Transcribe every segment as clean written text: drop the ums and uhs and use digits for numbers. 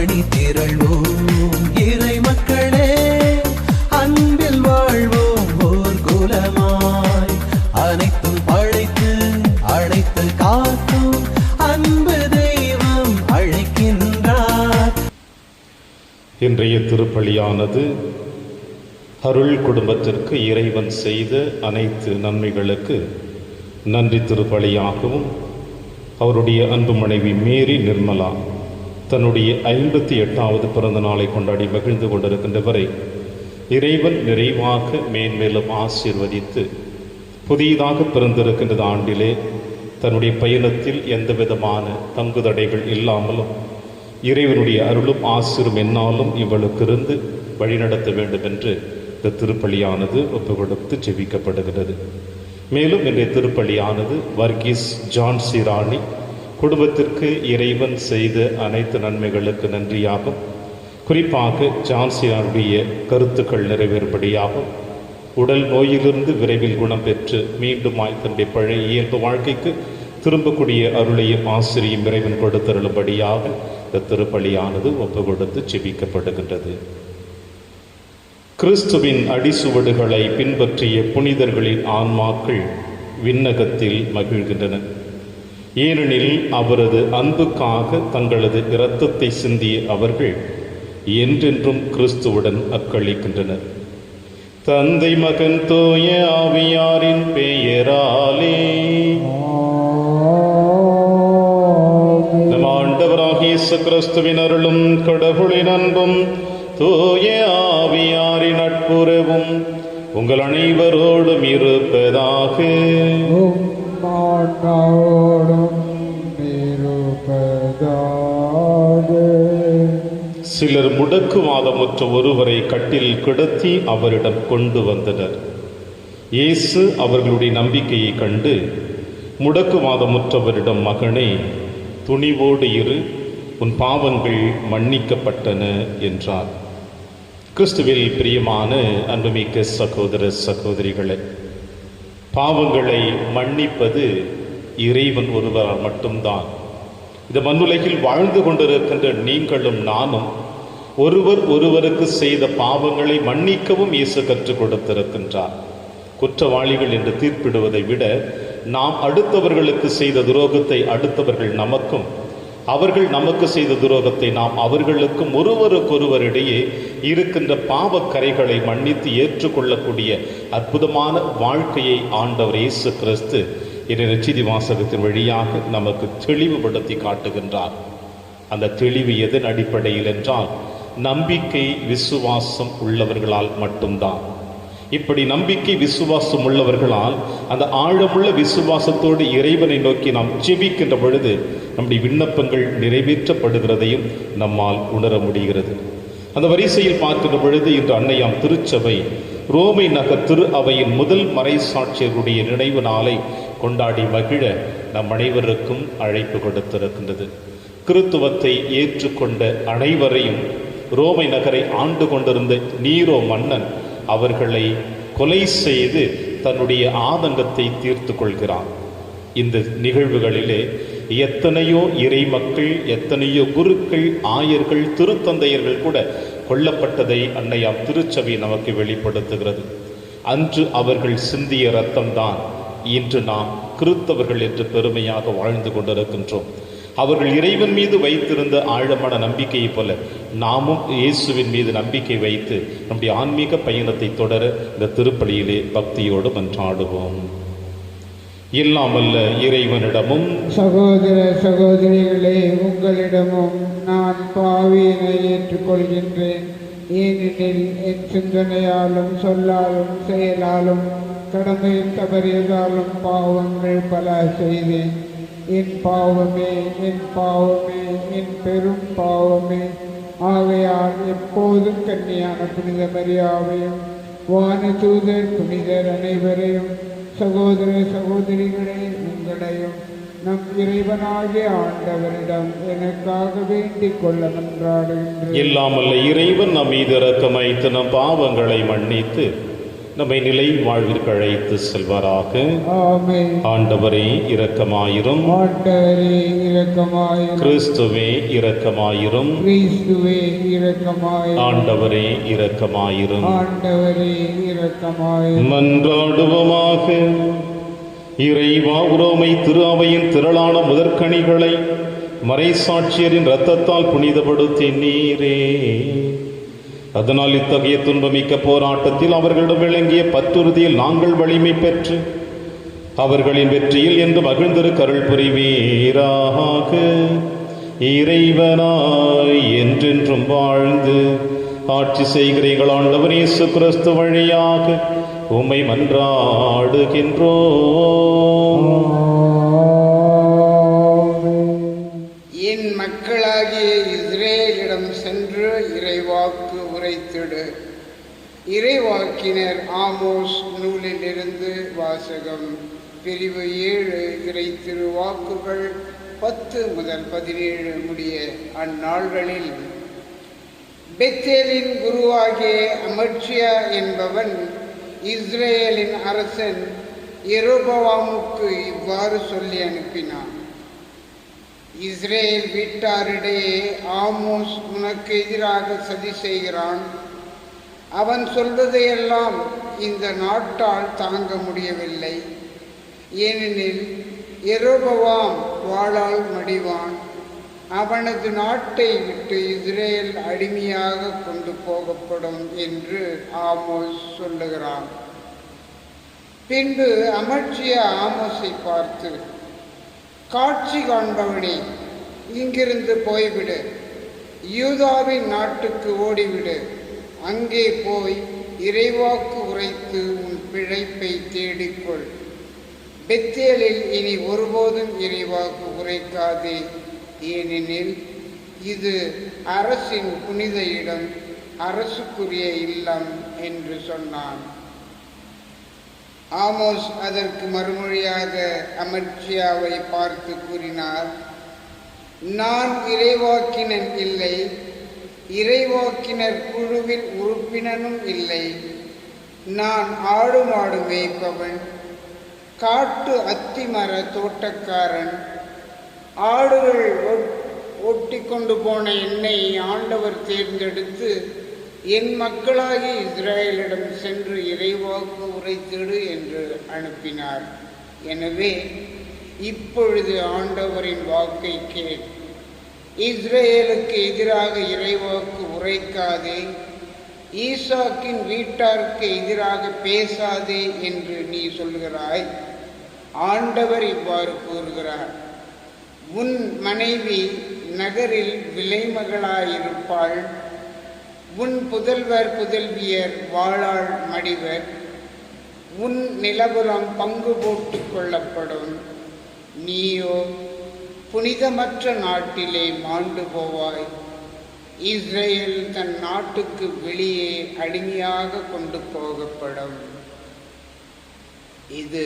அணி திரள்வோம் இறை மக்களே, அன்பில் வாழ்வோம் ஓர் குலமாய். அனைத்தும் படைத்து அழைத்து காக்கும் அன்பு தெய்வம் அழைக்கின்றார். இன்றைய திருப்பலியானது அருள் குடும்பத்திற்கு இறைவன் செய்த அனைத்து நன்மைகளுக்கு நன்றி திருப்பலியாகவும், அவருடைய அன்பு மனைவி மேரி நிர்மலா தன்னுடைய 58வது பிறந்த நாளை கொண்டாடி மகிழ்ந்து கொண்டிருக்கின்றவரை இறைவன் நிறைவாக மேன்மேலும் ஆசீர்வதித்து புதிதாக பிறந்திருக்கின்ற ஆண்டிலே தன்னுடைய பயணத்தில் எந்த விதமான தங்குதடைகள் இல்லாமலும் இறைவனுடைய அருளும் ஆசிரும் என்னாலும் இவளுக்கு இருந்து வழிநடத்த வேண்டும் என்று இந்த திருப்பலியானது ஒப்புக்கொடுத்து ஜெபிக்கப்படுகிறது. மேலும் இன்றைய திருப்பலியானது வர்கீஸ் ஜான்சி ராணி குடும்பத்திற்கு இறைவன் செய்த அனைத்து நன்மைகளுக்கு நன்றியாகும். குறிப்பாக ஜான்சி ராணியுடைய கருத்துக்கள் நிறைவேறும்படியாகும். உடல் நோயிலிருந்து விரைவில் குணம் பெற்று மீண்டுமாய் தன்னுடைய பழைய இயல்பு வாழ்க்கைக்கு திரும்பக்கூடிய அருளையும் ஆசிரியும் இறைவன் கொடுத்தருளும்படியாக இந்த திருப்பலியானது ஒப்பு கொடுத்து ஜெபிக்கப்படுகின்றது. கிறிஸ்துவின் அடிசுவடுகளை பின்பற்றிய புனிதர்களின் ஆன்மாக்கள் விண்ணகத்தில் மகிழ்கின்றன. ஏனெனில் அவரது அன்புக்காக தங்களது இரத்தத்தை சிந்திய அவர்கள் என்றென்றும் கிறிஸ்துவுடன் அக்களிக்கின்றனர். தந்தை மகன் தூய ஆவியாரின் பெயராலே நம் ஆண்டவராகிய இயேசு கிறிஸ்துவின் அருளும் கடவுளின் அன்பும் தூய ஆவியாரின் நட்புறவும் உங்கள் அனைவரோடும் இருப்பதாக. சிலர் முடக்குவாதமுற்ற ஒருவரை கட்டில் கிடத்தி அவரிடம் கொண்டு வந்தனர். இயேசு அவர்களுடைய நம்பிக்கையை கண்டு முடக்குவாதமுற்றவரிடம், மகனே, துணிவோடு இரு, உன் பாவங்கள் மன்னிக்கப்பட்டன என்றார். கிறிஸ்துவில் பிரியமான அன்புமிக்க சகோதர சகோதரிகளே, பாவங்களை மன்னிப்பது இறைவன் ஒருவரால் மட்டும்தான். இந்த மண்ணுலகில் வாழ்ந்து கொண்டிருக்கின்ற நீங்களும் நானும் ஒருவர் ஒருவருக்கு செய்த பாவங்களை மன்னிக்கவும் இயேசு கற்றுக் கொடுத்திருக்கின்றார். குற்றவாளிகள் என்று தீர்ப்பிடுவதை விட நாம் அடுத்தவர்களுக்கு செய்த துரோகத்தை அடுத்தவர்கள் நமக்கும், அவர்கள் நமக்கு செய்த துரோகத்தை நாம் அவர்களுக்கும் ஒருவருக்கொருவரிடையே இருக்கின்ற பாவக்கரைகளை மன்னித்து ஏற்றுக்கொள்ளக்கூடிய அற்புதமான வாழ்க்கையை ஆண்டவர் இயேசு கிறிஸ்து என்ற நற்செய்தி வாசகத்தின் வழியாக நமக்கு தெளிவுபடுத்தி காட்டுகின்றார். அந்த தெளிவு எதன் அடிப்படையில் என்றால், நம்பிக்கை விசுவாசம் உள்ளவர்களால் மட்டும்தான். இப்படி நம்பிக்கை விசுவாசம் உள்ளவர்களால் அந்த ஆழமுள்ள விசுவாசத்தோடு இறைவனை நோக்கி நாம் ஜெபிக்கின்ற பொழுது நம்முடைய விண்ணப்பங்கள் நிறைவேற்றப்படுகிறதையும் நம்மால் உணர முடிகிறது. அந்த வரிசையில் பார்க்கின்ற பொழுது இன்று அன்னையாம் திருச்சபை ரோமை நகர் திரு அவையின் முதல் மறைசாட்சியருடைய நினைவு நாளை கொண்டாடி மகிழ நம் அனைவருக்கும் அழைப்பு கொடுத்திருக்கின்றது. கிறித்துவத்தை ஏற்றுக்கொண்ட அனைவரையும் ரோமை நகரை ஆண்டு கொண்டிருந்த நீரோ மன்னன் அவர்களை கொலை செய்து தன்னுடைய ஆதங்கத்தை தீர்த்து கொள்கிறான். இந்த நிகழ்வுகளிலே எத்தனையோ இறை மக்கள், எத்தனையோ குருக்கள், ஆயர்கள், திருத்தந்தையர்கள் கூட கொல்லப்பட்டதை அன்னையாம் திருச்சபை நமக்கு வெளிப்படுத்துகிறது. அன்று அவர்கள் சிந்திய இரத்தம்தான் இன்று நாம் கிறித்தவர்கள் என்று பெருமையாக வாழ்ந்து கொண்டிருக்கின்றோம். அவர்கள் இறைவன் மீது வைத்திருந்த ஆழமான நம்பிக்கையை போல நாமும் இயேசுவின் மீது நம்பிக்கை வைத்து நம்முடைய ஆன்மீக பயணத்தை தொடர இந்த திருப்பலியிலே பக்தியோடு மன்றாடுவோம். இல்லாமல்ல இறைவனிடமும் சகோதர சகோதரிகளே, உங்களிடமும் நான் பாவியினை ஏற்றுக்கொள்கின்றேன். ஏனெனில் என் சிந்தனையாலும் சொல்லாலும் செயலாலும் கடமையில் தவறியதாலும் பாவங்கள் பல செய்தேன். என் பாவமே, என் பாவமே, என் பெரும் பாவமே. ஆகையால் எப்போதும் கன்னியான புனித மரியாவையும் வான தூதர் புனிதர் அனைவரையும், சகோதர சகோதரிகளே, உங்களையும் நம் இறைவனாகிய ஆண்டவரிடம் எனக்காக வேண்டிக் கொள்ள மன்றாடுகின்றேன். இல்லாமல்ல இறைவன் நம் மீது இரக்கம் வைத்து நம் பாவங்களை மன்னித்து நம்மை நிலை வாழ்விற்கு அழைத்து செல்வாராக. ஆமென். ஆண்டவரே இரக்கமாயிரும். ஆண்டவரே இரக்கமாயிரும். கிறிஸ்துவே இரக்கமாயிரும். கிறிஸ்துவே இரக்கமாயிரும். ஆண்டவரே இரக்கமாயிரும். ஆண்டவரே இரக்கமாயிரும். மன்றாடுவோமாக. இறைவா, உரோமை திரு அவையின் திரளான முதற்கனிகளை மறைசாட்சியரின் இரத்தத்தால் புனிதப்படுத்தி நீரே. அதனால் இத்தகைய துன்பமிக்க போராட்டத்தில் அவர்களிடம் விளங்கிய பற்றுறுதியில் நாங்கள் வலிமை பெற்று அவர்களின் வெற்றியில் என்று மகிழ்ந்திருக்க அருள் புரிவீராக. இறைவனாய் என்றென்றும் வாழ்ந்து ஆட்சி செய்கிற எங்கள் ஆண்டவர் இயேசு கிறிஸ்து வழியாக உம்மை மன்றாடுகின்றோம். என் மக்களாகிய இஸ்ரேலிடம் சென்று இறைவாக்கு உரைத்திடு. இறைவாக்கினர் ஆமோஸ் நூலிலிருந்து வாசகம். பிரிவு 7 இறை திருவாக்குகள் 10 முதல் 17 முடிய. அந்நாள்களில் பெத்தேலின் குருவாகிய அமர்சியா என்பவன் இஸ்ரேலின் அரசன் யெரொபெயாமுக்கு இவ்வாறு சொல்லி அனுப்பினான். இஸ்ரேல் வீட்டாரிடையே ஆமோஸ் உனக்கு எதிராக சதி செய்கிறான். அவன் சொல்வதையெல்லாம் இந்த நாட்டால் தாங்க முடியவில்லை. ஏனெனில் யெரொபெயாம் வாளால் மடிவான். அவனது நாட்டை விட்டு இஸ்ரேல் அடிமையாக கொண்டு போகப்படும் என்று ஆமோஸ் சொல்லுகிறான். பின்பு அமர்சியா ஆமோஸை பார்த்து, காட்சி காண்பவனே, இங்கிருந்து போய்விடு, யூதாவின் நாட்டுக்கு ஓடிவிடு. அங்கே போய் இறைவாக்கு உரைத்து உன் பிழைப்பை தேடிக்கொள். பெத்தேலில் இனி ஒருபோதும் இறைவாக்கு உரைக்காதே, ஏனெனில் இது அரசின் புனித இடம், அரசுக்குரிய இல்லம் என்று சொன்னான். ஆமோஸ் அதற்கு மறுமொழியாக அமர்சியாவை பார்த்து கூறினார், நான் இறைவாக்கினன் இல்லை, இறைவாக்கினர் குழுவின் உறுப்பினனும் இல்லை. நான் ஆடு மாடு மேய்ப்பவன், காட்டு அத்திமர தோட்டக்காரன். ஆடுகள் ஒட்டி கொண்டு போன என்னை ஆண்டவர் தேர்ந்தெடுத்து என் மக்களாகி இஸ்ரேலிடம் சென்று இறைவாக்கு உரைத்திடு என்று அனுப்பினார். எனவே இப்பொழுது ஆண்டவரின் வாக்கை கேள். இஸ்ரேலுக்கு எதிராக இறைவாக்கு உரைக்காதே, ஈசாக்கின் வீட்டாருக்கு எதிராக பேசாதே என்று நீ சொல்கிறாய். ஆண்டவர் இவ்வாறு கூறுகிறார், உன் மனைவி நகரில் விலைமகளாயிருப்பாள், உன் புதல்வர் புதல்வியர் வாளால் மடிவர், உன் நிலபுறம் பங்கு போட்டு கொள்ளப்படும். நீயோ புனிதமற்ற நாட்டிலே மாண்டு போவாய். இஸ்ரேல் தன் நாட்டுக்கு வெளியே அடிமையாக கொண்டு போகப்படும். இது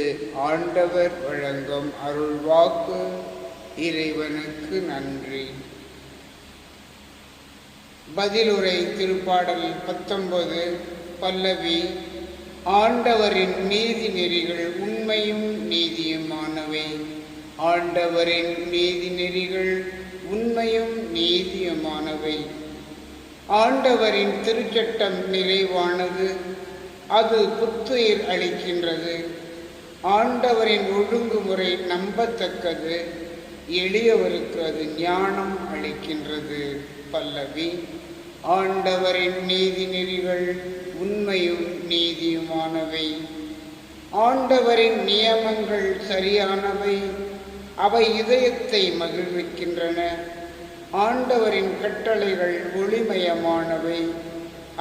ஆண்டவர் வழங்கும் அருள்வாக்கு. இறைவனுக்கு நன்றி. பதிலுரை. திருப்பாடல் 19 பல்லவி. ஆண்டவரின் நீதி நெறிகள் உண்மையும் நீதியுமானவை. ஆண்டவரின் நீதி நெறிகள் உண்மையும் நீதியுமானவை. ஆண்டவரின் திருச்சட்டம் நிறைவானது, அது புத்துயிர் அளிக்கின்றது. ஆண்டவரின் ஒழுங்குமுறை நம்பத்தக்கது, எளியவருக்கு அது ஞானம் அளிக்கின்றது. பல்லவி. ஆண்டவரின் நீதி நெறிகள் உண்மையும் நீதியுமானவை. ஆண்டவரின் நியமங்கள் சரியானவை, அவை இதயத்தை மகிழ்விக்கின்றன. ஆண்டவரின் கட்டளைகள் ஒளிமயமானவை,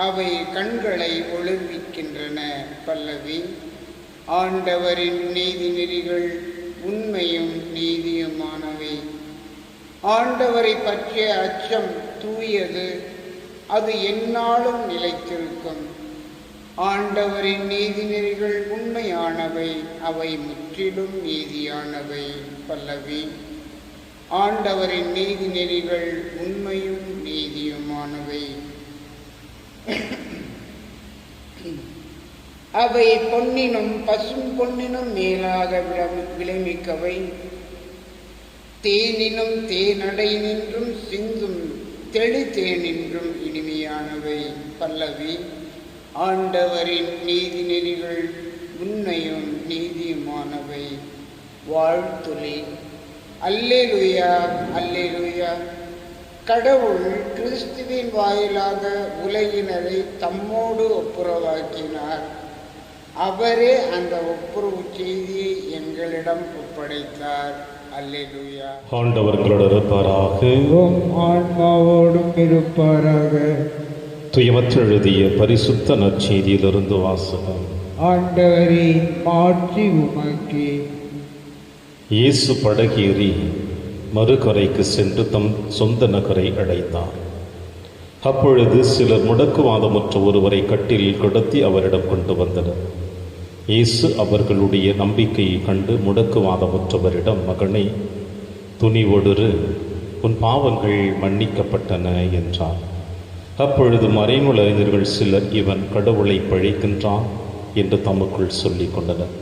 அவை கண்களை ஒளிர்விக்கின்றன. பல்லவி. ஆண்டவரின் நீதி நெறிகள் உண்மையும் நீதியுமானவை. ஆண்டவரை பற்றிய அச்சம் தூயது, அது எந்நாளும் நிலைத்திருக்கும். ஆண்டவரின் நீதி நெறிகள் உண்மையானவை, அவை முற்றிலும் நீதியானவை. பல்லவி. ஆண்டவரின் நீதி நெறிகள் உண்மையும் நீதியுமானவை. அவை பொன்னினும் பசும் பொன்னினும் மேலாக விளைமிக்கவை. தேனினும் தேனடை நின்றும் சிந்தும் தெளி தேனின்றும் இனிமையானவை. பல்லவி. ஆண்டவரின் நீதி நெறிகள் உண்மையும் நீதியுமானவை. வாழ்த்துளி. அல்லேலூயா, அல்லேலூயா. கடவுள் கிறிஸ்துவின் வாயிலாக உலகினரை தம்மோடு ஒப்புரவாக்கினார். அவரே அந்த ஒப்புரவு செய்தியை எங்களிடம் ஒப்படைத்தார். அல்லேலூயா. ஆண்டவர்களோடு இருப்பாராக. உம் ஆன்மாவோடும் இருப்பாராக. துயமற்று எழுதிய பரிசுத்த நற்செய்தியிலிருந்து வாசகம். ஆண்டவரே, மாட்சி உமக்கே. இயேசு படகேறி மறுகரைக்கு சென்று தம் சொந்த நகரை அடைந்தார். அப்பொழுது சிலர் முடக்குவாதமுற்ற ஒருவரை கட்டிலில் கிடத்தி அவரிடம் கொண்டு வந்தனர். இயேசு அவர்களுடைய நம்பிக்கையை கண்டு முடக்குவாதமுற்றவரிடம், மகனே, துணிவோடு உன் பாவங்கள் மன்னிக்கப்பட்டன என்றார். அப்பொழுது மறைநூல் அறிஞர்கள் சிலர், இவன் கடவுளை பழிக்கின்றான் என்று தமக்குள் சொல்லிக் கொண்டனர்.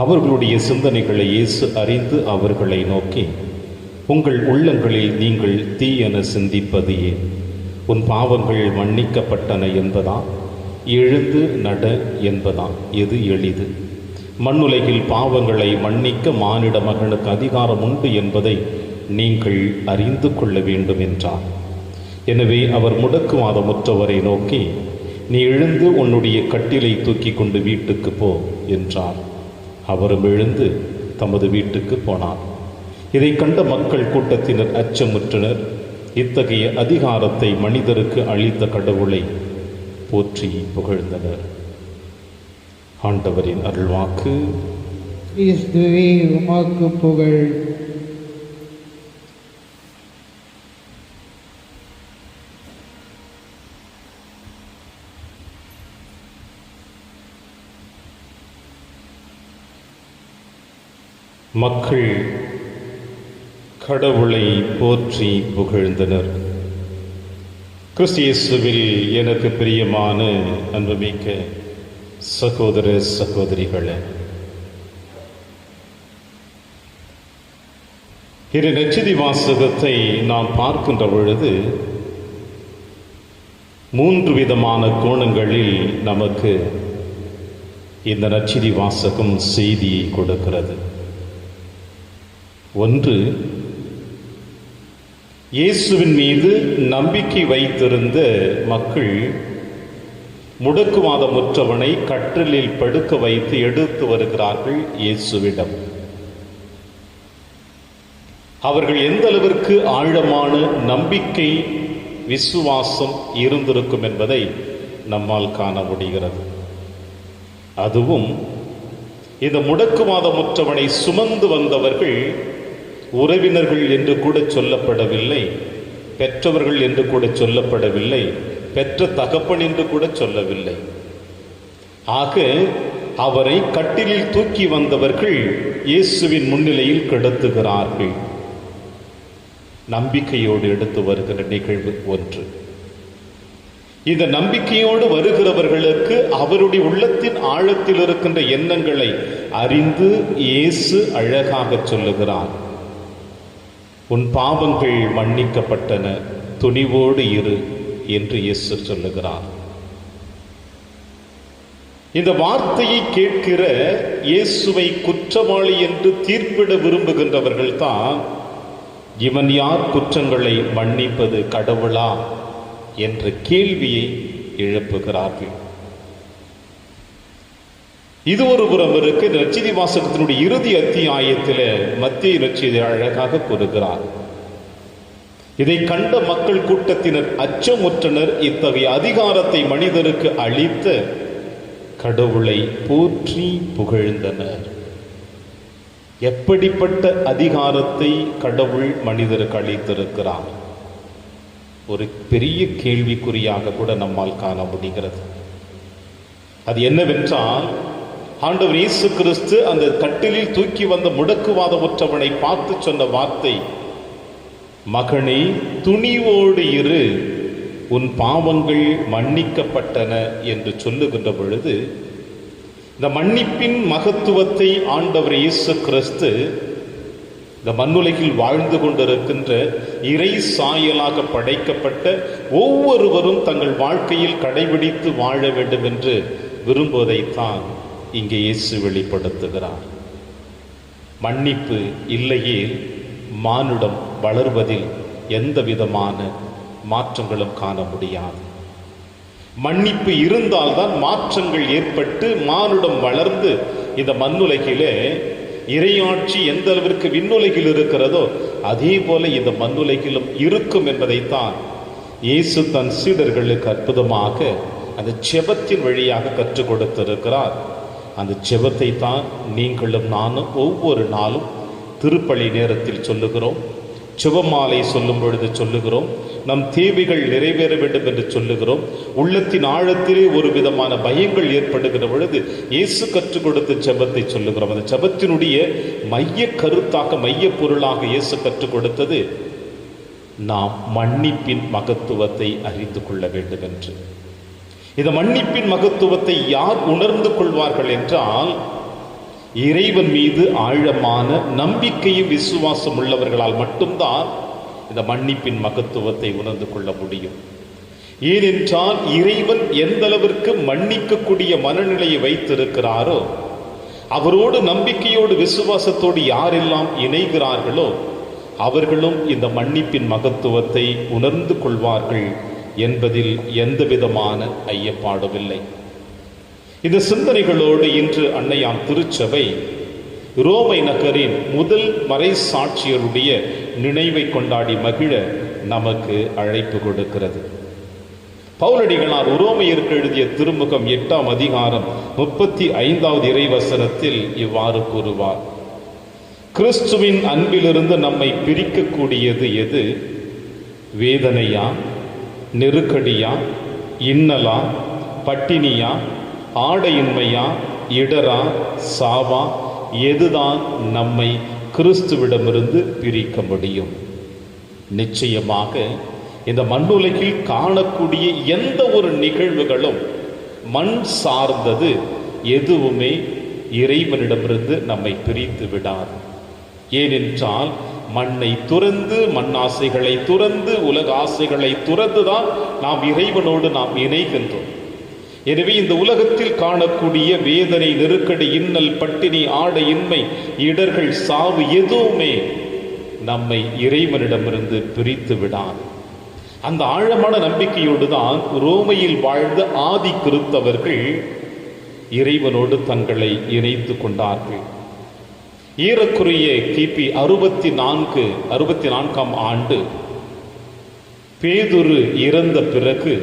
அவர்களுடைய சிந்தனைகளை இயேசு அறிந்து அவர்களை நோக்கி, உங்கள் உள்ளங்களில் நீங்கள் தீயென சிந்திப்பது ஏன்? உன் பாவங்கள் மன்னிக்கப்பட்டன என்பதா, எழுந்து நட என்பதா எது எளிது? மண்ணுலகில் பாவங்களை மன்னிக்க மானிட மகனுக்கு அதிகாரம் உண்டு என்பதை நீங்கள் அறிந்து கொள்ள வேண்டும் என்றார். எனவே அவர் முடக்குவாதமுற்றவரை நோக்கி, நீ எழுந்து உன்னுடைய கட்டிலை தூக்கி கொண்டு வீட்டுக்கு போ என்றார். அவரும் எழுந்து தமது வீட்டுக்கு போனார். இதை கண்ட மக்கள் கூட்டத்தினர் அச்சமுற்றனர். இத்தகைய அதிகாரத்தை மனிதருக்கு அளித்த கடவுளை போற்றி புகழ்ந்தனர். ஆண்டவரின் அருள்வாக்கு. கிறிஸ்துவே, உமக்கு புகழ். மக்கள் கடவுளை போற்றி புகழ்ந்தனர். கிறிஸ்து இயேசுவில் எனக்கு பிரியமான அன்புமிக்க சகோதர சகோதரிகளே, இரு நற்செய்தி வாசகத்தை நாம் பார்க்கின்ற பொழுது 3 விதமான கோணங்களில் நமக்கு இந்த நற்செய்தி வாசகம் செய்தியை கொடுக்கிறது. ஒன்று, இயேசுவின் மீது நம்பிக்கை வைத்திருந்த மக்கள் முடக்குவாதமுற்றவனை கட்டிலில் படுக்க வைத்து எடுத்து வருகிறார்கள் இயேசுவிடம். அவர்கள் எந்த அளவிற்கு ஆழமான நம்பிக்கை, விசுவாசம் இருந்திருக்கும் என்பதை நம்மால் காண முடிகிறது. அதுவும் இந்த முடக்குவாதமுற்றவனை சுமந்து வந்தவர்கள் உறவினர்கள் என்று கூட சொல்லப்படவில்லை, பெற்றவர்கள் என்று கூட சொல்லப்படவில்லை, பெற்ற தகப்பன் என்று கூட சொல்லவில்லை. ஆக அவரை கட்டிலில் தூக்கி வந்தவர்கள் இயேசுவின் முன்னிலையில் கிடத்துகிறார்கள். நம்பிக்கையோடு எடுத்து வருகிற நிகழ்வு ஒன்று. இந்த நம்பிக்கையோடு வருகிறவர்களுக்கு அவருடைய உள்ளத்தின் ஆழத்தில் இருக்கின்ற எண்ணங்களை அறிந்து இயேசு அழகாக சொல்லுகிறார். உன் பாவங்கள் மன்னிக்கப்பட்டன, துணிவோடு இரு என்று இயேசு சொல்லுகிறார். இந்த வார்த்தையை கேட்கிற இயேசுவை குற்றவாளி என்று தீர்ப்பிட விரும்புகின்றவர்கள் தான், இவன் யார் குற்றங்களை மன்னிப்பது, கடவுளா என்ற கேள்வியை எழுப்புகிறார்கள். இது ஒரு புறம் இருக்கு. நற்செய்தி வாசகத்தினுடைய இறுதி அத்தியாயத்தில் மத்திய நற்செய்தி அழகாக கூறுகிறார். இதை கண்ட மக்கள் கூட்டத்தினர் அச்சமுற்றனர். இத்தகைய அதிகாரத்தை மனிதருக்கு அளித்த கடவுளை போற்றி புகழ்ந்தனர். எப்படிப்பட்ட அதிகாரத்தை கடவுள் மனிதருக்கு அளித்திருக்கிறார்? ஒரு பெரிய கேள்விக்குறியாக கூட நம்மால் காண முடிகிறது. அது என்னவென்றால், ஆண்டவர் இயேசு கிறிஸ்து அந்த கட்டிலில் தூக்கி வந்த முடக்குவாதமுற்றவனை பார்த்து சொன்ன வார்த்தை, மகனே, துணிவோடு இரு, உன் பாவங்கள் மன்னிக்கப்பட்டன என்று சொல்லுகின்ற பொழுது இந்த மன்னிப்பின் மகத்துவத்தை ஆண்டவர் இயேசு கிறிஸ்து இந்த மண்ணுலகில் வாழ்ந்து கொண்டிருக்கின்ற இறை சாயலாக படைக்கப்பட்ட ஒவ்வொருவரும் தங்கள் வாழ்க்கையில் கடைபிடித்து வாழ வேண்டும் என்று விரும்புவதைத்தான் இங்கே இயேசு வெளிப்படுத்துகிறார். மன்னிப்பு இல்லையே மானுடம் வளர்வதில் எந்த விதமான மாற்றங்களும் காண முடியாது. மன்னிப்பு இருந்தால்தான் மாற்றங்கள் ஏற்பட்டு மானுடம் வளர்ந்து இந்த மண்ணுலகிலே இறையாட்சி எந்த அளவிற்கு விண்ணுலகில் இருக்கிறதோ அதே போல இந்த மண்ணுலகிலும் இருக்கும் என்பதைத்தான் இயேசு தன் சீடர்களுக்கு அற்புதமாக அந்த ஜெபத்தின் வழியாக கற்றுக் கொடுத்திருக்கிறார். அந்த ஜெபத்தை தான் நீங்களும் நானும் ஒவ்வொரு நாளும் திருப்பலி நேரத்தில் சொல்லுகிறோம், ஜெபமாலை சொல்லும் பொழுது சொல்லுகிறோம், நம் தேவைகள் நிறைவேற வேண்டும் என்று சொல்லுகிறோம். உள்ளத்தின் ஆழத்திலே ஒரு விதமான பயங்கள் ஏற்படுகிற பொழுது இயேசு கற்றுக் கொடுத்த ஜெபத்தை சொல்லுகிறோம். அந்த ஜெபத்தினுடைய மைய கருத்தாக மைய பொருளாக இயேசு கற்றுக் கொடுத்தது நாம் மன்னிப்பின் மகத்துவத்தை அறிந்து கொள்ள வேண்டும் என்று. இந்த மன்னிப்பின் மகத்துவத்தை யார் உணர்ந்து கொள்வார்கள் என்றால், இறைவன் மீது ஆழமான நம்பிக்கையும் விசுவாசம் உள்ளவர்களால் மட்டும்தான் இந்த மன்னிப்பின் மகத்துவத்தை உணர்ந்து கொள்ள முடியும். ஏனென்றால் இறைவன் எந்த அளவிற்கு மன்னிக்கக்கூடிய மனநிலையை வைத்திருக்கிறாரோ, அவரோடு நம்பிக்கையோடு விசுவாசத்தோடு யாரெல்லாம் இணைகிறார்களோ அவர்களும் இந்த மன்னிப்பின் மகத்துவத்தை உணர்ந்து கொள்வார்கள் என்பதில் எந்த விதமான ஐயப்பாடுமில்லை. இந்த சிந்தனைகளோடு இன்று அன்னையாம் திருச்சபை ரோமை நகரின் முதல் மறை சாட்சியருடைய நினைவை கொண்டாடி மகிழ நமக்கு அழைப்பு கொடுக்கிறது. பவுலடிகளார் உரோமையருக்கு எழுதிய திருமுகம் 8ஆம் அதிகாரம் 35வது இறைவசனத்தில் இவ்வாறு கூறுவார்: கிறிஸ்துவின் அன்பிலிருந்து நம்மை பிரிக்கக்கூடியது எது? வேதனையா, நெருக்கடியா, இன்னலா, பட்டினியா, ஆடையின்மையா, இடரா, சாவா? எதுதான் நம்மை கிறிஸ்துவிடமிருந்து பிரிக்க முடியும்? நிச்சயமாக இந்த மண்ணுலகில் காணக்கூடிய எந்த ஒரு நிகழ்வுகளும் மண் சார்ந்தது எதுவுமே இறைவனிடமிருந்து நம்மை பிரித்து விடாது. ஏனென்றால் மண்ணை துறந்து, மண்ணாசைகளை துறந்து, உலக ஆசைகளை துறந்துதான் நாம் இறைவனோடு நாம் இணைகின்றோம். எனவே இந்த உலகத்தில் காணக்கூடிய வேதனை, நெருக்கடி, இன்னல், பட்டினி, ஆடையின்மை, இடர்கள், சாவு எதுவுமே நம்மை இறைவனிடமிருந்து பிரித்து விடாது. அந்த ஆழமான நம்பிக்கையோடு தான் ரோமையில் வாழ்ந்த ஆதி கிறிஸ்தவர்கள் இறைவனோடு தங்களை இணைத்து கொண்டார்கள். ஏறக்குறைய கிபி 64ஆம் ஆண்டு பேதுரு இறந்த பிறகு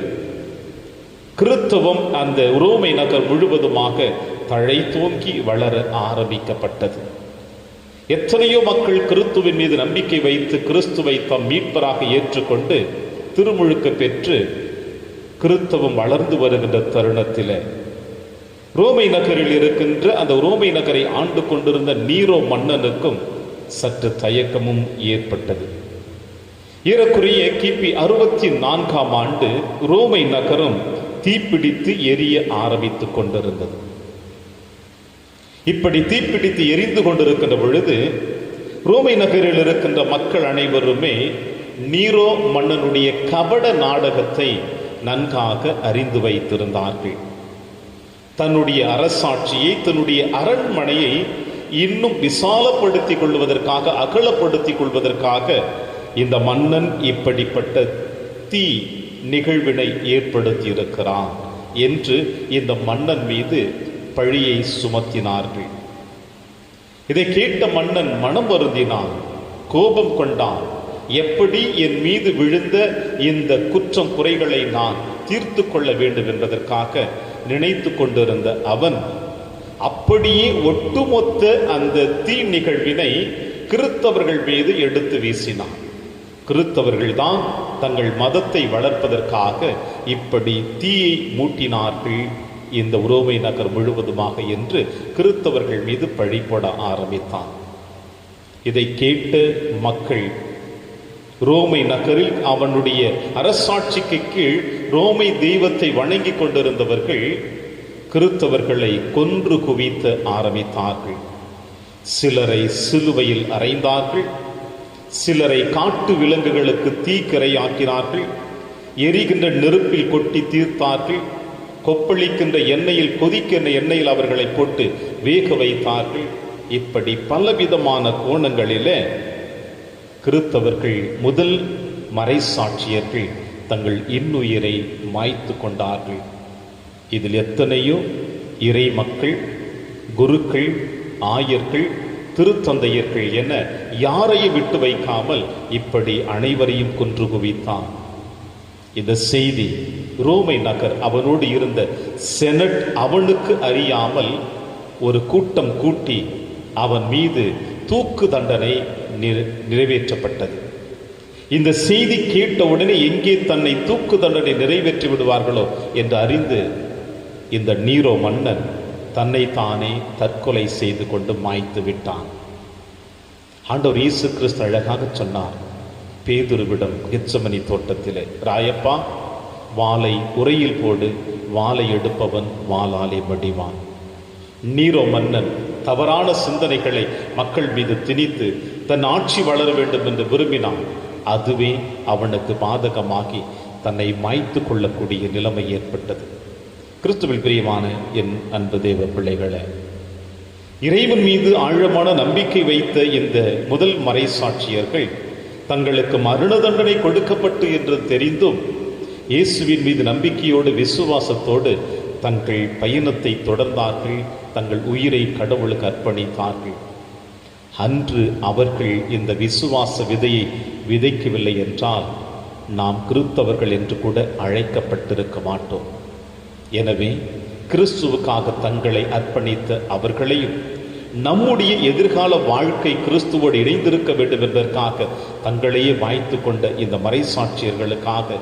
கிறிஸ்தவம் அந்த ரோமை நகர் முழுவதுமாக தழைத்தோங்கி வளர ஆரம்பிக்கப்பட்டது. எத்தனையோ மக்கள் கிறிஸ்துவின் மீது நம்பிக்கை வைத்து கிறிஸ்துவை தம் மீட்பராக ஏற்றுக்கொண்டு திருமுழுக்க பெற்று கிறிஸ்தவம் வளர்ந்து வருகின்ற தருணத்தில் ரோமை நகரில் இருக்கின்ற அந்த ரோமை நகரை ஆண்டு கொண்டிருந்த நீரோ மன்னனுக்கும் சற்று தயக்கமும் ஏற்பட்டது. ஏறக்குறைய கிபி 64ஆம் ஆண்டு ரோமை நகரம் தீப்பிடித்து எரிய ஆரம்பித்துக் கொண்டிருந்தது. இப்படி தீப்பிடித்து எரிந்து கொண்டிருக்கின்ற பொழுது ரோமை நகரில் இருக்கின்ற மக்கள் அனைவருமே நீரோ மன்னனுடைய கபட நாடகத்தை நன்காக அறிந்து வைத்திருந்தார்கள். தன்னுடைய அரசாட்சியை, தன்னுடைய அரண்மனையை இன்னும் விசாலப்படுத்திக் கொள்வதற்காக, அகலப்படுத்திக் கொள்வதற்காக இந்த மன்னன் இப்படிப்பட்ட தீ நிகழ்வினை ஏற்படுத்தி இருக்கிறான் என்று இந்த மன்னன் மீது பழியை சுமத்தினார்கள். இதை கேட்ட மன்னன் மனம் வருந்தினான், கோபம் கொண்டான். எப்படி என் மீது விழுந்த இந்த குற்றம் குறைகளை நான் தீர்த்து கொள்ள வேண்டும் என்பதற்காக நினைத்து கொண்டிருந்த அவன் அப்படியே ஒட்டுமொத்த அந்த தீ நிகழ்வினை கிறிஸ்தவர்கள் மீது எடுத்து வீசினான். கிறிஸ்தவர்கள் தான் தங்கள் மதத்தை வளர்ப்பதற்காக இப்படி தீயை மூட்டினார்கள் இந்த உரோமை நகர் முழுவதுமாக என்று கிறிஸ்தவர்கள் மீது பழிபட ஆரம்பித்தான். இதை கேட்ட மக்கள் ரோமை நகரில் அவனுடைய அரசாட்சிக்கு கீழ் ரோமை தெய்வத்தை வணங்கி கொண்டிருந்தவர்கள் கிறித்தவர்களை கொன்று குவித்த ஆரம்பித்தார்கள். சிலரை சிலுவையில் அறைந்தார்கள், சிலரை காட்டு விலங்குகளுக்கு தீக்கிரையாக்கினார்கள், எரிகின்ற நெருப்பில் கொட்டி தீர்த்தார்கள், கொப்பளிக்கின்ற எண்ணெயில் கொதிக்கின்ற எண்ணெயில் அவர்களை போட்டு வேக வைத்தார்கள். இப்படி பலவிதமான கோணங்களிலே கிறித்தவர்கள் முதல் மறைசாட்சியர்கள் தங்கள் இன்னுயிரை மாய்த்து கொண்டார்கள். இதில் எத்தனையோ இறை மக்கள், குருக்கள், ஆயர்கள், திருத்தந்தையர்கள் என யாரையும் விட்டு வைக்காமல் இப்படி அனைவரையும் கொன்று குவித்தான். இந்த செய்தி ரோமை நகர், அவனோடு இருந்த செனட் அவனுக்கு அறியாமல் ஒரு கூட்டம் கூட்டி அவன் மீது தூக்கு தண்டனை நிறைவேற்றப்பட்டது. இந்த செய்தி கேட்டவுடனே எங்கே தன்னை தூக்கு தண்டனை நிறைவேற்றி விடுவார்களோ என்று அறிந்து இந்த நீரோ மன்னன் தன்னை தானே தற்கொலை செய்து கொண்டு மாய்த்து விட்டான். ஆண்டவர் இயேசு கிறிஸ்து அழகாக சொன்னார் பேதுருவிடம் கெத்சமனி தோட்டத்திலே, ராயப்பா, வாளை உரையில் போடு, வாளை எடுப்பவன் வாளாலே மடிவான். நீரோ மன்னன் தவறான சிந்தனைகளை மக்கள் மீது திணித்து தன் ஆட்சி வளர வேண்டும் என்று விரும்பினான். அதுவே அவனுக்கு பாதகமாகி தன்னை மாய்த்து கொள்ளக்கூடிய நிலைமை ஏற்பட்டது. கிறிஸ்துவில் பிரியமான என் அன்பு தேவ பிள்ளைகளே, இறைவன் மீது ஆழமான நம்பிக்கை வைத்த இந்த முதல் மறைசாட்சியர்கள் தங்களுக்கு மரண தண்டனை கொடுக்கப்பட்டு என்று தெரிந்தும் இயேசுவின் மீது நம்பிக்கையோடு விசுவாசத்தோடு தங்கள் பயணத்தை தொடர்ந்தார்கள், தங்கள் உயிரை கடவுளுக்கு அர்ப்பணித்தார்கள். அன்று அவர்கள் இந்த விசுவாச விதையை விதைக்கவில்லை என்றால் நாம் கிறிஸ்தவர்கள் என்று கூட அழைக்கப்பட்டிருக்க மாட்டோம். எனவே கிறிஸ்துவுக்காக தங்களை அர்ப்பணித்த அவர்களையும் நம்முடைய எதிர்கால வாழ்க்கை கிறிஸ்துவோடு இணைந்திருக்க வேண்டும் என்பதற்காக தங்களையே வாய்த்து கொண்ட இந்த மறைசாட்சியர்களுக்காக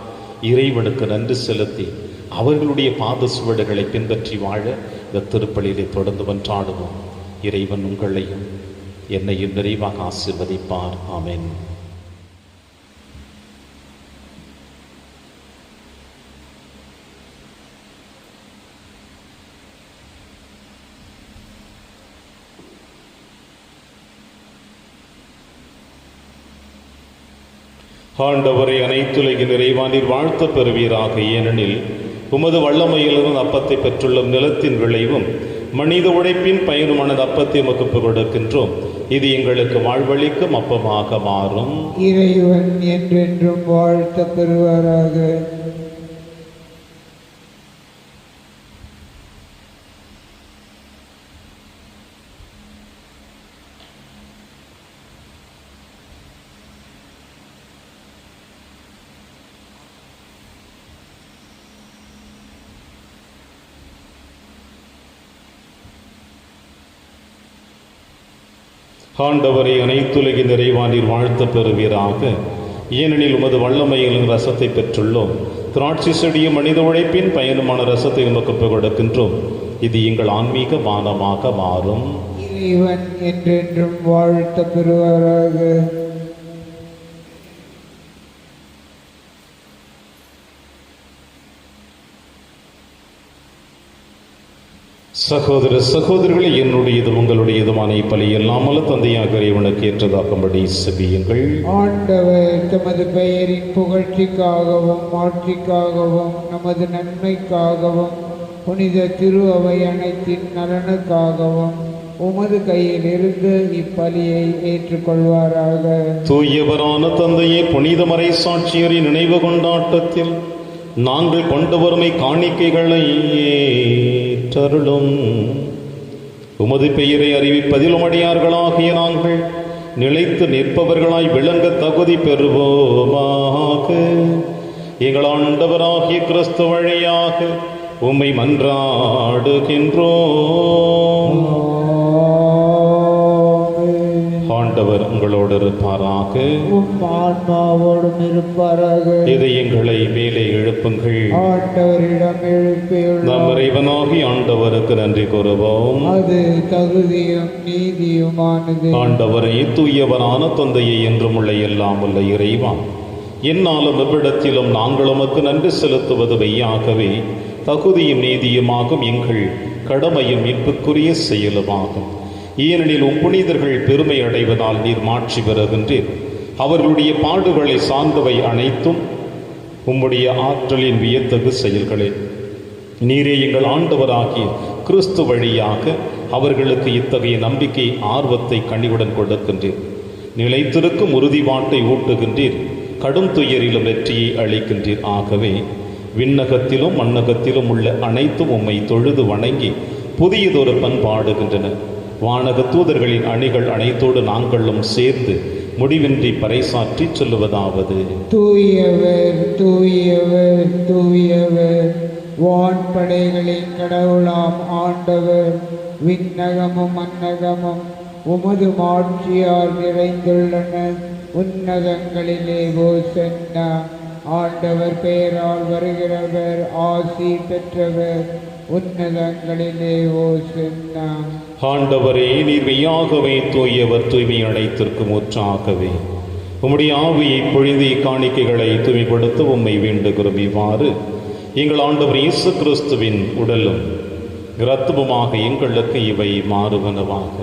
இறைவனுக்கு நன்றி செலுத்தி அவர்களுடைய பாத சுவடுகளை பின்பற்றி வாழ இந்த திருப்பலியிலே தொடர்ந்து மன்றாடுவோம். இறைவன் உங்களையும் என்னையும் நிறைவாக ஆசீர்வதிப்பார். ஆமென். ஆண்டவரை அனைத்துலகின் இறைவானில் வாழ்த்த பெறுவீராக. ஏனெனில் உமது வல்லமையிலிருந்து அப்பத்தை பெற்றுள்ள நிலத்தின் விளைவும் மனித உழைப்பின் பயனுமான அப்பத்தை உமக்கு கொடுக்கின்றோம். இது எங்களுக்கு வாழ்வளிக்கும் அப்பமாக மாறும். இறைவன் என்றென்றும் வாழ்த்த பெறுவாராக. ஆண்டவரை அனைத்துலகின் நிறைவானில் வாழ்த்த பெறுவீராக. ஏனெனில் உமது வல்லமையிலும் ரசத்தை பெற்றுள்ளோம். திராட்சை செடியும் மனித உழைப்பின் பயனுமான ரசத்தை உமக்கு கொடுக்கின்றோம். இது எங்கள் ஆன்மீக பானமாக மாறும். இறைவன் என்றென்றும் வாழ்த்த பெறுவாராக. சகோதர சகோதரிகளை, என்னுடையதும் உங்களுடையதுமான இப்பலி எல்லாமல்ல தந்தையாக இறைவனுக்கு ஏற்றதாக்கும்படி செபியுங்கள். ஆண்டவர் தமது பெயரின் புகழ்ச்சிக்காகவும் ஆட்சிக்காகவும் நமது நன்மைக்காகவும் புனித திரு அவை அனைத்தின் நலனுக்காகவும் உமது கையில் இருந்து இப்பலியை ஏற்றுக்கொள்வாராக. தூயவரான தந்தையே, புனித மறைசாட்சியரின் நினைவு கொண்டாட்டத்தில் நாங்கள் கொண்டு வறுமை காணிக்கைகளை ஏற்றருளும். உமது பெயரை அறிவிப்பதில் உமடியார்களாகிய நாங்கள் நிலைத்து நிற்பவர்களாய் விளங்க தகுதி பெறுவோமாக. எங்கள் ஆண்டவராகிய கிறிஸ்து வழியாக உம்மை மன்றாடுகின்றோம். ஆண்டவர் உங்களோடு இருப்பாராக. ஆன்மாவோடும் இருப்பாராக. இதயங்களை மேலே எழுப்புங்கள். ஆண்டவரிடம் எழுப்பியுள்ளோம். நம் இறைவனாகி ஆண்டவருக்கு நன்றி கூறுவோம். அது தகுதியும் நீதியுமானது. ஆண்டவரை தூயவரான தந்தையை என்றும் உள்ள எல்லாம் உள்ள இறைவா, என்னாலும் எவ்விடத்திலும் நாங்கள் உமக்கு நன்றி செலுத்துவது மெய்யாகவே தகுதியும் நீதியுமாகும் எங்கள் கடமையும் மீட்புக்குரிய செயலுமாகும். ஏனெனில் புனிதர்கள் பெருமை அடைவதால் நீர் மாட்சி பெறுகின்றீர். அவர்களுடைய பாடுகளை சார்ந்தவை அனைத்தும் உம்முடைய ஆற்றலின் வியத்தகு செயல்களே. நீரே எங்கள் ஆண்டவராகிய கிறிஸ்து வழியாக அவர்களுக்கு இத்தகைய நம்பிக்கை ஆர்வத்தை கனிவுடன் கொடுக்கின்றீர். நிலைத்திருக்கும் உறுதிப்பாட்டை ஊட்டுகின்றீர். கடும் துயரிலும் வெற்றியை அளிக்கின்றீர். ஆகவே விண்ணகத்திலும் மண்ணகத்திலும் உள்ள அனைத்தும் உம்மை தொழுது வணங்கி புதியதொரு பண்பாடுகின்றன. வானக தூதர்களின் அணிகள் அனைத்தோடு நாங்களும் சேர்ந்து முடிவின்றி பறைசாற்றி சொல்லுவதாவது: தூயவர் தூயவர் தூயவர், வான்படைகளின் கடவுளாம் ஆண்டவர். விண்ணகமும் மன்னகமும் உமது மாட்சியால் நிறைந்துள்ளன. உன்னதங்களிலே ஓசன்னா. ஆண்டவர் பெயரால் வருகிறவர் ஆசி பெற்றவர். உன்னதங்களிலே ஓசன்னா. ஆண்டவரே, நீர் மெய்யாகவே தூயவர், தூய்மை அனைத்திற்கும் ஊற்றாகவே உம்முடைய ஆவியை பொழிந்து காணிக்கைகளை தூய்மைப்படுத்த உம்மை வேண்டுகிறோம். இவ்வாறு எங்கள் ஆண்டவர் இயேசு கிறிஸ்துவின் உடலும் இரத்தமுமாக எங்களுக்கு இவை மாறுவனவாக.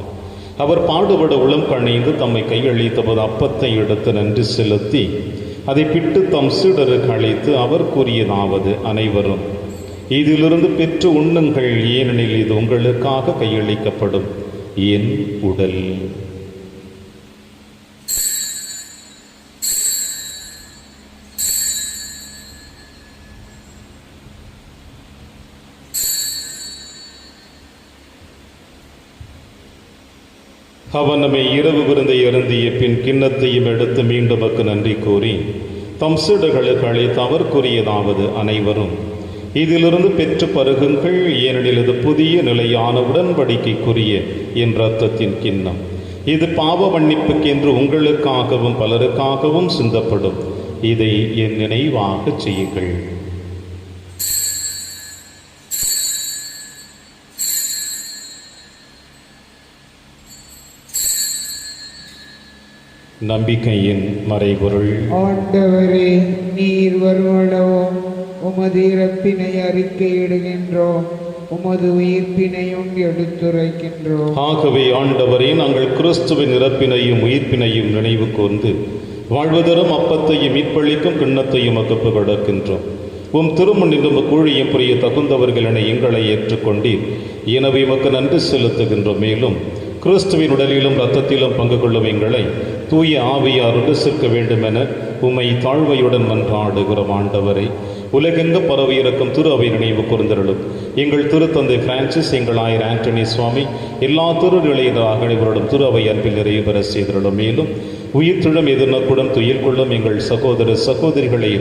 அவர் பாடுபட உளம் கணிந்து தம்மை கையளித்தபோது அப்பத்தை எடுத்து நன்றி செலுத்தி அதை பிட்டு தம் சீடருக்கு அழைத்து அவர் கூறியதாவது: அனைவரும் இதிலிருந்து பெற்று உண்ணுங்கள், ஏனெனில் இது உங்களுக்காக கையளிக்கப்படும் என் உடல். அவன் நம்மை இரவு விருந்தை அருந்திய பின் கிண்ணத்தையும் எடுத்து மீண்டும் நன்றி கூறி தம் சீடர்களுக்கு அழைத்து அவர் கூறியதாவது: அனைவரும் இதிலிருந்து பெற்று பருகுங்கள், ஏனெனில் இது புதிய நிலையான உடன்படிக்கைக்குரிய என் இரத்தத்தின் கிண்ணம். இது பாவ மன்னிப்புக்கென்று உங்களுக்காகவும் பலருக்காகவும் சிந்தப்படும். இதை என் நினைவாக செய்யுங்கள். நம்பிக்கையின் மறைபொருள். ஆண்டவரே, நீர் வருவளவும் உமது இறப்பினை அறிக்கையிடுகின்றோம், உமது உயிர்ப்பினையும் எடுத்துரைக்கின்றோம். ஆகவே ஆண்டவரே, நாங்கள் கிறிஸ்துவின் இறப்பினையும் உயிர்ப்பினையும் நினைவு கூர்ந்து வாழ்வதரும் அப்பத்தையும் மீட்பளிக்கும் கிண்ணத்தையும் அகப்பு கொடுக்கின்றோம். உம் திருமுன்னிலும் கூழியும் புரிய தகுந்தவர்கள் என எங்களை ஏற்றுக்கொண்டீர். எனவே உமக்கு நன்றி செலுத்துகின்றோம். மேலும் கிறிஸ்துவின் உடலிலும் இரத்தத்திலும் பங்கு கொள்ளும் எங்களை தூய ஆவியார் சேர்க்க வேண்டும் என உம்மை தாழ்வையுடன் மன்றாடுகிறோம். ஆண்டவரை, உலகெங்கும் பரவி இருக்கும் திரு அவை நினைவு கூர்ந்தருளும். எங்கள் திருத்தந்தை பிரான்சிஸ், எங்கள் ஆயர் ஆண்டனி சுவாமி, எல்லா திருநிலையினராக அனைவரோடும் திரு அவை அன்பில் நிறைவு பெற செய்தருளும். மேலும் உயிர்த்திழும் எதிர்நோக்குடன் துயில் கொள்ளும் எங்கள் சகோதர சகோதரிகளை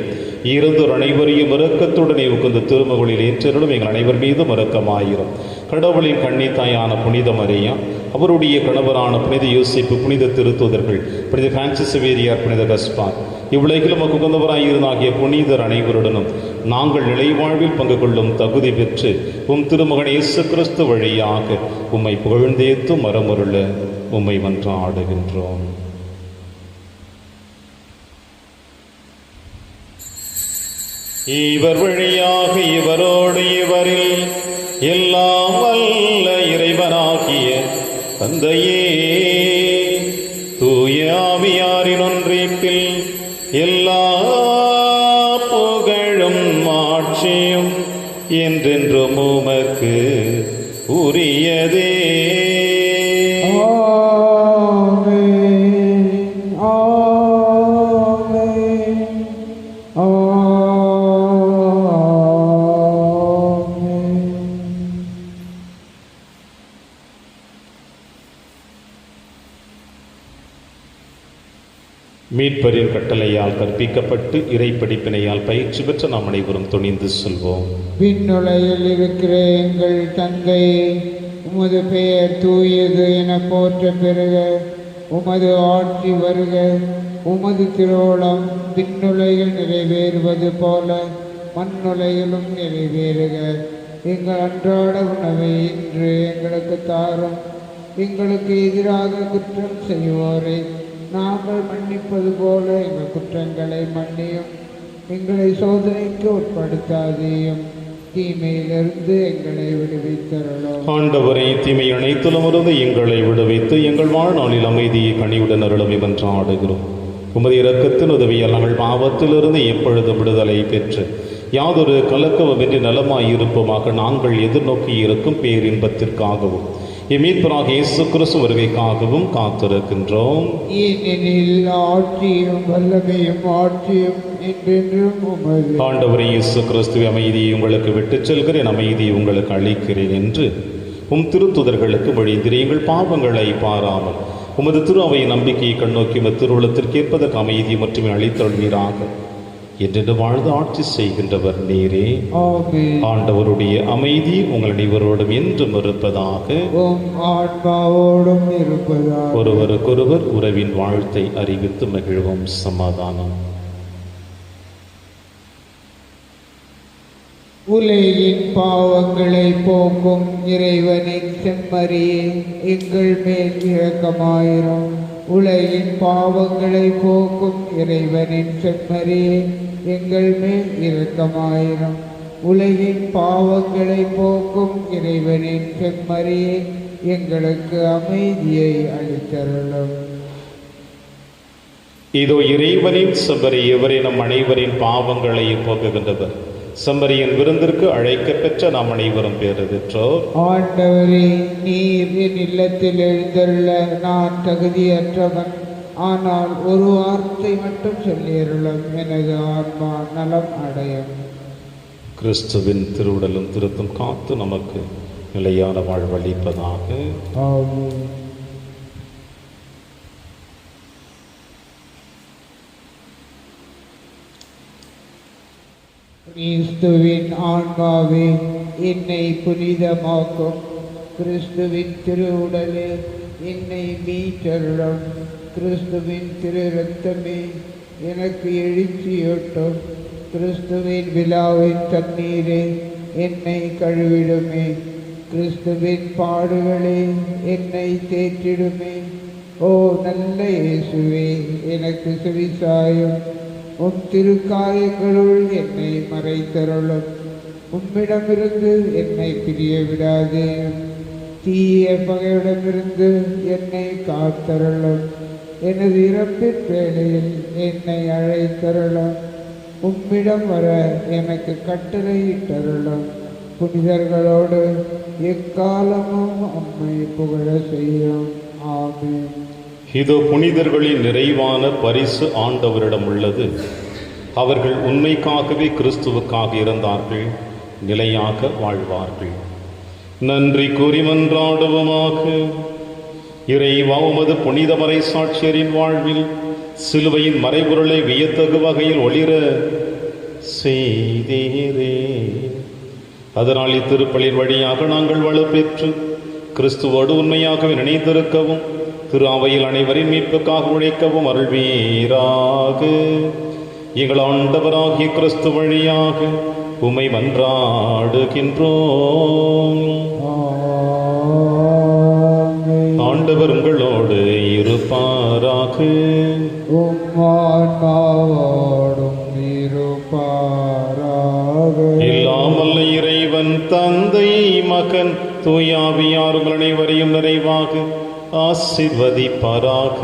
இருந்தோர் அனைவரையும் இரக்கத்துடனே உகந்த திருமகளில் ஏற்றருளும். எங்கள் அனைவர் மீதும் இரக்கமாயிரும். கடவுளின் கன்னித்தாயான புனித மரியா, அவருடைய கணவரான புனித யோசிப்பு, புனித திருத்தூதர்கள், புனித பிரான்சிஸ் சேவியர், புனித கஸ்பார், இவ்வுலகிலும் உகந்தவராயிருந்தாகிய புனிதர் அனைவருடனும் நாங்கள் நிலைவாழ்வில் பங்கு கொள்ளும் தகுதி பெற்று உம் திருமகன் இயேசு கிறிஸ்து வழியாக உம்மை புகழ்ந்தேத்து மரமருள உம்மை மன்றாடுகின்றோம். இவர் வழியாக இவரோடு இவரில் எல்லாம் வல்ல இறைவனாகிய தந்தையே, தூய ஆவியாரின் ஒன்றிப்பில் எல்லா புகழும் ஆட்சியும் என்றென்றும் உமக்கு உரியதே. மீட்பரின் கட்டளையால் கற்பிக்கப்பட்டு இறை படிப்பினையால் பயிற்சி பெற்ற நாம் அனைவரும் துணிந்து செல்வோம். விண்ணுலகில் இருக்கிற எங்கள் தந்தை, உமது பெயர் தூயது என போற்ற பெறுக. உமது ஆட்சி வருக. உமது திருவுளம் விண்ணுலகில் நிறைவேறுவது போல மண்ணுலகிலும் நிறைவேறுக. எங்கள் அன்றாட உணவை இன்று எங்களுக்கு தாரும். எங்களுக்கு எதிராக குற்றம் செய்வோரை நாங்கள் மன்னிப்பது போல எங்கள் குற்றங்களை மன்னியும். எங்களை சோதனைக்கு உட்படுத்தாதேயும், தீமையிலிருந்து எங்களை விடுவித்தருளும். ஆண்டவரை தீமை அனைத்திலுமிருந்து எங்களை விடுவித்து எங்கள் வாழ்நாளில் அமைதியை கனிவுடன் அருளும் என்றாடுகிறோம். உமது இரக்கத்தின் உதவியால் நாங்கள் பாவத்திலிருந்து எப்பொழுதும் விடுதலை பெற்று யாதொரு கலக்கமின்றி நலமாயிருப்போமாக நாங்கள் எதிர்நோக்கி இருக்கும் பேரின்பத்திற்காகவும் மீட்பராக இயேசு கிறிஸ்து வருகைக்காகவும் காத்திருக்கின்றோம். ஏனெனில் ஆட்சியும் வல்லமையும் ஆட்சியும் என்றென்றும் உமது. ஆண்டவரே இயேசு கிறிஸ்துவை அமைதியை உங்களுக்கு விட்டுச் செல்கிறேன், அமைதியை உங்களுக்கு அளிக்கிறேன் என்று திருத்துதர்களுக்கு மொழிந்தீர். எங்கள் பாவங்களை பாராமல் உமது திரு அவை நம்பிக்கையை கண்ணோக்கி உமது திருவுளத்திற்கு ஏற்பதற்கு அமைதியை மட்டுமே அளித்தொள்வீராக. என்றென்று வாழ்ந்து ஆட்சி செய்கின்றவர் நீரே. ஆண்டவருடைய அமைதி உங்கள் அனைவரோடும் என்றும் இருப்பதாக. ஆத்மாவோடும் இருப்பதாக. ஒருவருக்கொருவர் உறவின் வாழ்த்தை அறிவித்து மகிழ்வோம். சமாதானம். உலகின் பாவங்களை போக்கும் இறைவனின் செம்மறியே, எங்கள் மேல் இரக்கமாயிரும். உலகின் பாவங்களை போக்கும் இறைவனின் செம்மறியே, எங்கள் மேல் இரக்கமாயிரும். உலகின் பாவங்களை போக்கும் இறைவனின் செம்மறியே, எங்களுக்கு அமைதியை அளித்தருளும். இதோ இறைவனின் செம்மறி, இவரே நம் அனைவரின் பாவங்களை போக்குகின்றவர். செம்மறியின் விருந்திற்கு அழைக்க பெற்ற நாம் அனைவரும் பேறு பெற்றோர். ஆண்டவரே, நீர் என் இல்லத்தில் எழுந்தருள நான் தகுதியற்றவன். ஆனால் ஒரு வார்த்தை மட்டும் சொல்லியருளும், எனது ஆத்மா நலம் அடையும். கிறிஸ்துவின் திருவுடலும் திருத்தும் காத்து நமக்கு நிலையான வாழ்வளிப்பதாக. ஆமென். கிறிஸ்துவின் ஆன்மாவே, என்னை புனிதமாக்கும். கிறிஸ்துவின் திருவுடலே, என்னை மீட்டருளும். கிறிஸ்துவின் திரு இரத்தமே, எனக்கு எழுச்சியூட்டும். கிறிஸ்துவின் விழாவின் தண்ணீரே, என்னை கழுவிடுமே. கிறிஸ்துவின் பாடுகளே, என்னை தேற்றிடுமே. ஓ நல்ல இயேசுவே, எனக்கு செவிசாயும். உம் திருக்காயங்களுள் என்னை மறைத்தருளும். உம்மிடமிருந்து என்னை பிரிய விடாதேயும். தீய பகையிடமிருந்து என்னை காத்தருளும். எனது இறப்பின் வேளையில் என்னை அழைத்தருளும். உம்மிடம் வர எனக்கு கட்டளையிட்டருளும். புனிதர்களோடு எக்காலமும் உம்மை புகழ செய்யும். ஆமென். இதோ புனிதர்களின் நிறைவான பரிசு ஆண்டவரிடம் உள்ளது. அவர்கள் உண்மைக்காகவே கிறிஸ்துவுக்காக இறந்தார்கள், நிலையாக வாழ்வார்கள். நன்றி கூறி மன்றாடுவோமாக. இறைவா, உமது புனித மறை சாட்சியரின் வாழ்வில் சிலுவையின் மறைபொருளை வியத்தகு வகையில் ஒளிர செய்தீரே. அதனால் இத்திருப்பலின் வழியாக நாங்கள் வலுப்பெற்று கிறிஸ்துவோடு உண்மையாகவே நினைத்திருக்கவும் திரு அவையில் அனைவரின் மீட்புக்காக உழைக்கவும் அருள்வீராக. எங்கள் ஆண்டவராகிய கிறிஸ்து வழியாக உம்மை மன்றாடுகின்றோம். ஆண்டவர் உங்களோடு இருப்பாராக. எல்லாம் வல்ல இறைவன் தந்தை, மகன், தூயாவியார் உங்கள் அனைவரையும் நிறைவாக ஆசீர்வதிப்பாராக.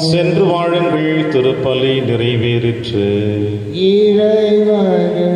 சென்று வாழுங்கள், திருப்பலி நிறைவேறிற்று. இறைவனுக்கு